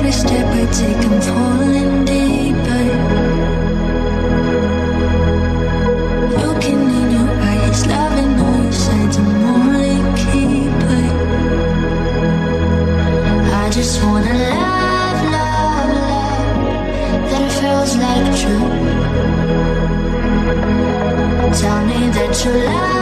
every step I take I'm falling deeper. Looking in your eyes, loving all your signs, I'm only keeper. I just wanna love, love, love, that it feels like true. Tell me that you love